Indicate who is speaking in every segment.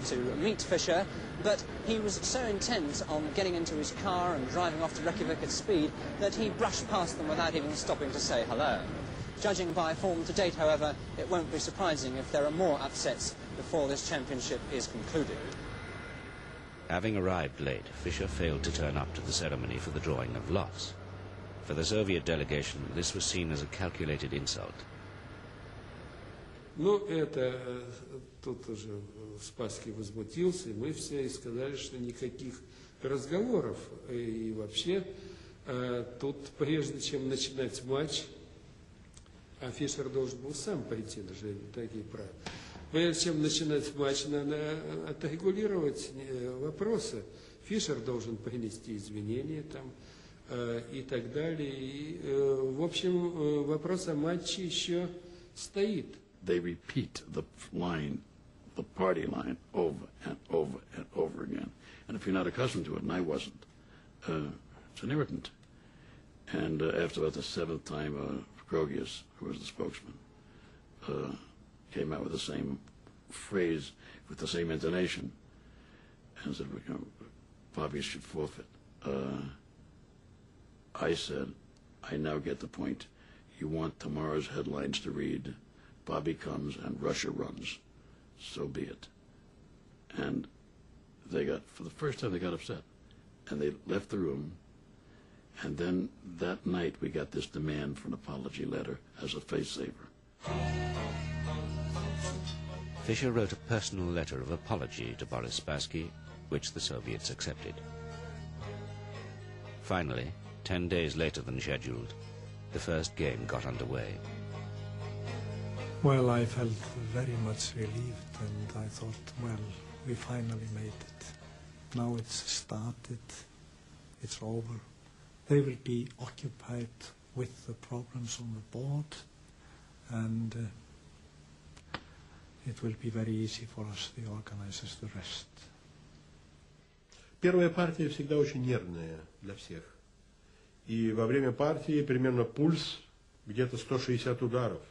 Speaker 1: to meet Fischer, but he was so intent on getting into his car and driving off to Reykjavik at speed that he brushed past them without even stopping to say hello. Judging by form to date, however, it won't be surprising if there are more upsets before this championship is concluded.
Speaker 2: Having arrived late, Fischer failed to turn up to the ceremony for the drawing of lots. For the Soviet delegation, this was seen as a calculated insult.
Speaker 3: Ну, это тут уже Спасский возмутился, и мы все и сказали, что никаких разговоров. И вообще, тут прежде чем начинать матч, а Фишер должен был сам пойти, даже такие правила. Прежде чем начинать матч, надо отрегулировать вопросы. Фишер должен принести извинения там и так далее. И, в общем, вопрос о матче еще стоит.
Speaker 4: They repeat the line, the party line, over and over and over again. And if you're not accustomed to it, and I wasn't, it's an irritant. And after about the seventh time, Grogius, who was the spokesman, came out with the same phrase, with the same intonation, and said, Bobby should forfeit. I said, I now get the point. You want tomorrow's headlines to read, Bobby comes and Russia runs. So be it. And they got, for the first time, they got upset. And they left the room. And then that night, we got this demand for an apology letter as a face saver.
Speaker 2: Fischer wrote a personal letter of apology to Boris Spassky, which the Soviets accepted. Finally, 10 days later than scheduled, the first game got underway.
Speaker 5: Well, I felt very much relieved, and I thought, well, we finally made it. Now it's started, it's over. They will be occupied with the problems on the board, and it will be very easy for us, the organizers, the rest.
Speaker 6: Первая партия всегда очень нервная для всех. И во время партии примерно пульс где-то 160 ударов.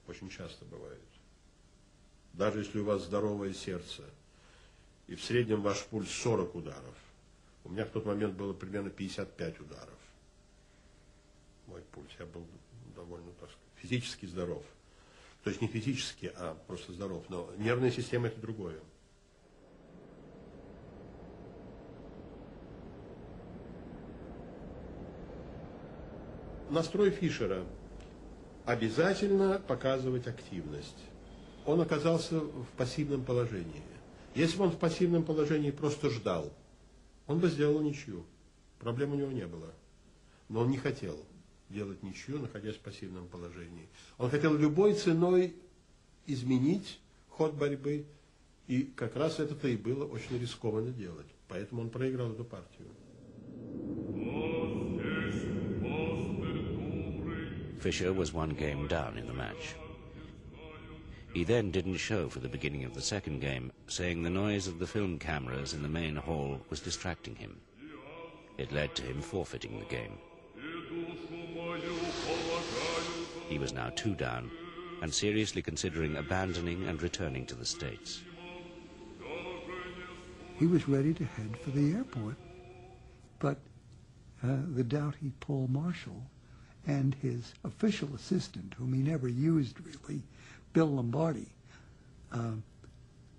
Speaker 6: Очень часто бывает. Даже если у вас здоровое сердце, и в среднем ваш пульс 40 ударов. У меня в тот момент было примерно 55 ударов. Мой пульс. Я был довольно, так сказать, физически здоров. То есть не физически, а просто здоров. Но нервная система – это другое. Настрой Фишера – обязательно показывать активность. Он оказался в пассивном положении. Если бы он в пассивном положении просто ждал, он бы сделал ничью. Проблем у него не было. Но он не хотел делать ничью, находясь в пассивном положении. Он хотел любой ценой изменить ход борьбы, и как раз это-то и было очень рискованно делать. Поэтому он проиграл эту партию.
Speaker 2: Fischer was one game down in the match. He then didn't show for the beginning of the second game, saying the noise of the film cameras in the main hall was distracting him. It led to him forfeiting the game. He was now 2 down and seriously considering abandoning and returning to the States.
Speaker 7: He was ready to head for the airport, but the doughty Paul Marshall and his official assistant, whom he never used really, Bill Lombardi,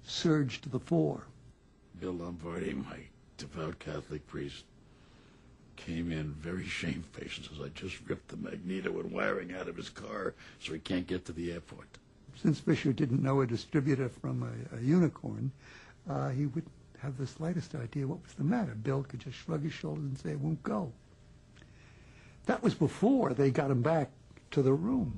Speaker 7: surged to the fore.
Speaker 4: Bill Lombardi, my devout Catholic priest, came in very shamefaced and says, I just ripped the magneto and wiring out of his car so he can't get to the airport.
Speaker 7: Since Fischer didn't know a distributor from a unicorn, he wouldn't have the slightest idea what was the matter. Bill could just shrug his shoulders and say, it won't go. That was before they got him back to the room.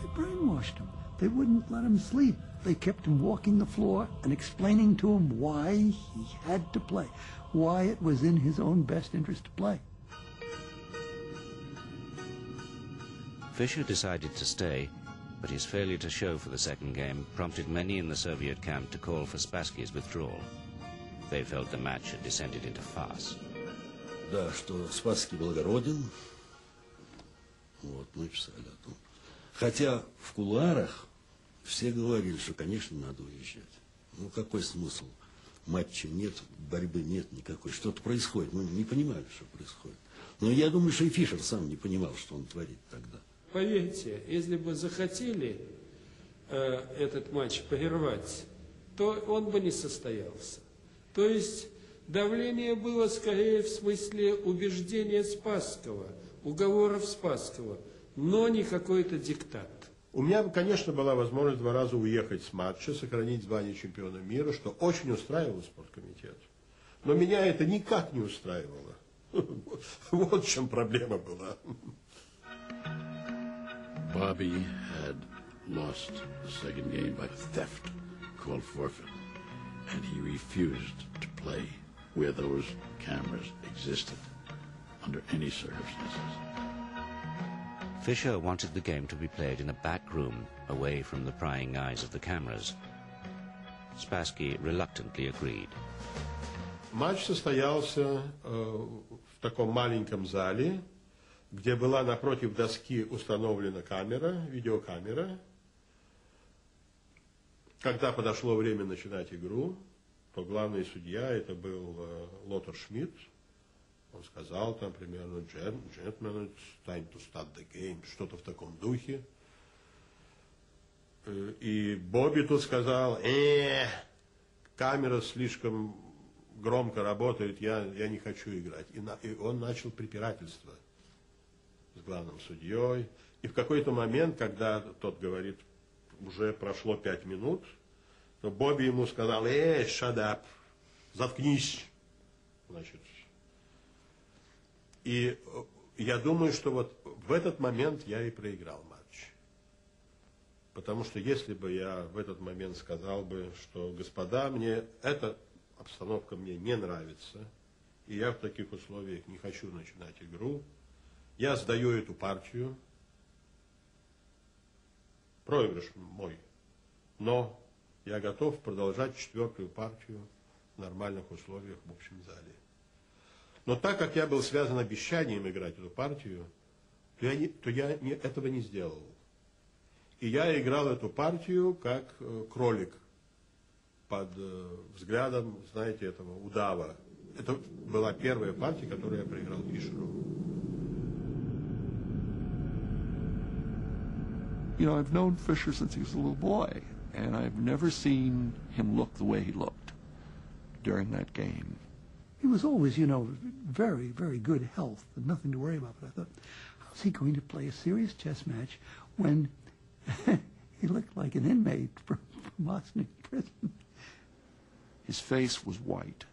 Speaker 7: They brainwashed him. They wouldn't let him sleep. They kept him walking the floor and explaining to him why he had to play, why it was in his own best interest to play.
Speaker 2: Fischer decided to stay, but his failure to show for the second game prompted many in the Soviet camp to call for Spassky's withdrawal. They felt the match had descended into farce.
Speaker 4: Да, что Спасский благороден. Вот, мы писали о том. Хотя в кулуарах все говорили, что, конечно, надо уезжать. Ну, какой смысл? Матча нет, борьбы нет никакой. Что-то происходит. Мы не понимали, что происходит. Но я думаю, что и Фишер сам не понимал, что он творит тогда.
Speaker 3: Поверьте, если бы захотели этот матч прервать, то он бы не состоялся. То есть давление было скорее в смысле убеждения Спасского, уговоров Спасского, но не какой-то диктат.
Speaker 6: У меня, конечно, была возможность 2 раза уехать с матча, сохранить звание чемпиона мира, что очень устраивало спорткомитет. Но меня это никак не устраивало. Вот в чем проблема была.
Speaker 4: Bobby had lost the second game by theft, called forfeit, and he refused to play where those cameras existed under any circumstances.
Speaker 2: Fischer wanted the game to be played in a back room, away from the prying eyes of the cameras. Spassky reluctantly agreed.
Speaker 6: Матч состоялся в таком маленьком зале, где была напротив доски установлена камера, видеокамера. Когда подошло время начинать игру, то главный судья, это был Лотер Шмидт, он сказал там примерно «Gentlemen, it's time to start the game», что-то в таком духе. И Бобби тут сказал камера слишком громко работает, я не хочу играть. И он начал препирательство с главным судьей. И в какой-то момент, когда тот говорит, уже прошло 5 минут, то Бобби ему сказал, shut up, заткнись. Значит, и я думаю, что вот в этот момент я и проиграл матч. Потому что если бы я в этот момент сказал бы, что, господа, мне эта обстановка мне не нравится, и я в таких условиях не хочу начинать игру, я сдаю эту партию, проигрыш мой, но я готов продолжать 4-ю партию в нормальных условиях в общем зале. Но так как я был связан обещанием играть эту партию, то я этого не сделал. И я играл эту партию как кролик под взглядом, знаете, этого удава. Это была первая партия, которую я проиграл Фишеру.
Speaker 8: You know, I've known Fischer since he was a little boy, and I've never seen him look the way he looked during that game.
Speaker 7: He was always, you know, very, very good health, and nothing to worry about. But I thought, how's he going to play a serious chess match when he looked like an inmate from Boston prison?
Speaker 8: His face was white.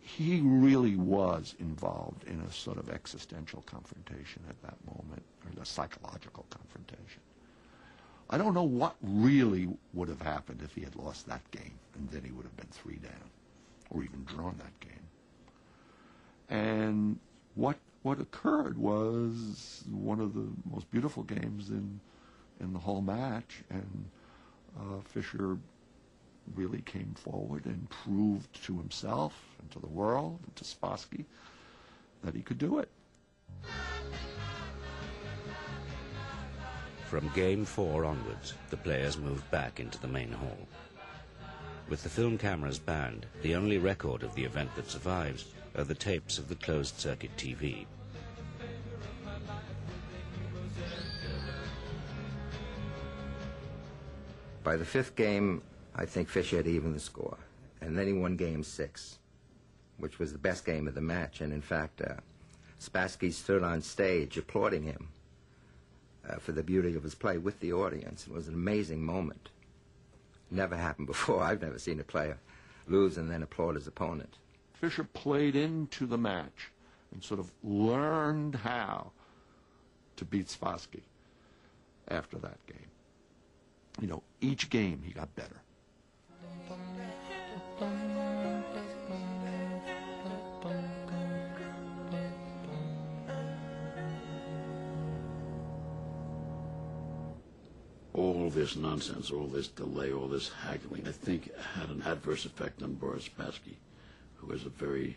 Speaker 8: He really was involved in a sort of existential confrontation at that moment, or a psychological confrontation. I don't know what really would have happened if he had lost that game, and then he would have been 3 down, or even drawn that game. And what occurred was one of the most beautiful games in the whole match, and Fischer really came forward and proved to himself and to the world and to Spassky that he could do it.
Speaker 2: From Game 4 onwards, the players moved back into the main hall. With the film cameras banned, the only record of the event that survives are the tapes of the closed-circuit TV.
Speaker 9: By the 5th game, I think Fischer had evened the score. And then he won Game 6, which was the best game of the match. And in fact, Spassky stood on stage applauding him for the beauty of his play with the audience. It was an amazing moment. Never happened before. I've never seen a player lose and then applaud his opponent.
Speaker 8: Fischer played into the match and sort of learned how to beat Spassky after that game. You know, each game he got better.
Speaker 4: All this nonsense, all this delay, all this haggling, I think had an adverse effect on Boris Spassky, who was a very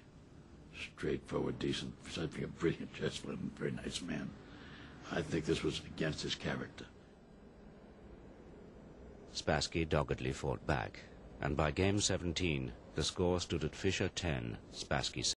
Speaker 4: straightforward, decent, besides being a brilliant chess player and a very nice man. I think this was against his character.
Speaker 2: Spassky doggedly fought back, and by game 17, the score stood at Fischer 10, Spassky 7.